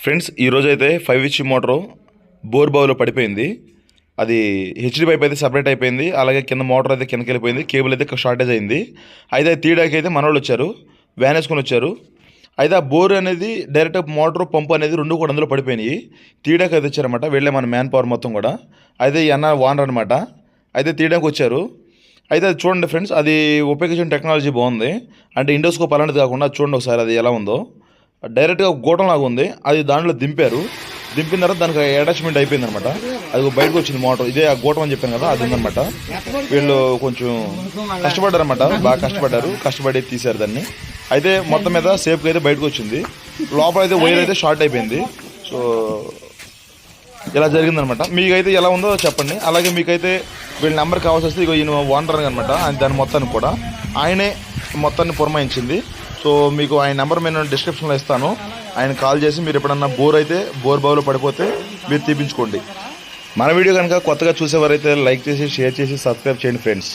Friends ఈరోజు అయితే 5 H motor bore బావులో పడిపోయింది. అది హెచ్డి పైప్ అయితే సపరేట్ అయిపోయింది. అలాగే కింద మోటార్ అయితే కిందకి వెళ్ళిపోయింది. కేబుల్ అయితే షార్టేజ్ అయింది. అయితే తీయడానికి అయితే మనోళ్ళు వచ్చారు, వ్యాన్ వేసుకొని వచ్చారు. అయితే ఆ బోర్ అనేది డైరెక్ట్ మోటార్ పంపు అనేది రెండు కూడా అందులో పడిపోయినాయి. తీయడానికి అయితే వచ్చారన్నమాట. వెళ్ళే మన మ్యాన్ పవర్ మొత్తం కూడా. అయితే ఈ అన్న వానర్ అనమాట. అయితే తీయడానికి వచ్చారు. అయితే అది చూడండి ఫ్రెండ్స్, అది ఉపయోగించిన టెక్నాలజీ బాగుంది. అంటే ఇండోస్కోప్ అలాంటిది కాకుండా చూడండి ఒకసారి అది ఎలా ఉందో. డైరెక్ట్గా గోటం లాగా ఉంది. అది దాంట్లో దింపారు. దింపిన తర్వాత దానికి అటాచ్మెంట్ అయిపోయింది అనమాట. అది బయటకు వచ్చింది మోటార్. ఇదే ఆ గోటం అని చెప్పాను కదా, అది ఉందనమాట. వీళ్ళు కొంచెం కష్టపడ్డారు అనమాట, బాగా కష్టపడ్డారు. కష్టపడి తీశారు దాన్ని. అయితే మొత్తం మీద సేఫ్గా అయితే బయటకు వచ్చింది. లోపల అయితే వైర్ అయితే షార్ట్ అయిపోయింది. సో ఇలా జరిగిందనమాట. మీకైతే ఎలా ఉందో చెప్పండి. అలాగే మీకైతే వీళ్ళ నెంబర్ కావాల్సి వస్తే ఇక ఈయన ఓనర్ అనమాట. దాని మొత్తానికి కూడా ఆయనే మొత్తాన్ని పురమాయించింది. సో మీకు ఆయన నెంబర్ నేను డిస్క్రిప్షన్లో ఇస్తాను. ఆయన కాల్ చేసి మీరు ఎప్పుడన్నా బోర్ బావులో పడిపోతే మీరు తీపించుకోండి. మన వీడియో కనుక కొత్తగా చూసేవారైతే లైక్ చేసి, షేర్ చేసి, సబ్స్క్రైబ్ చేయండి ఫ్రెండ్స్.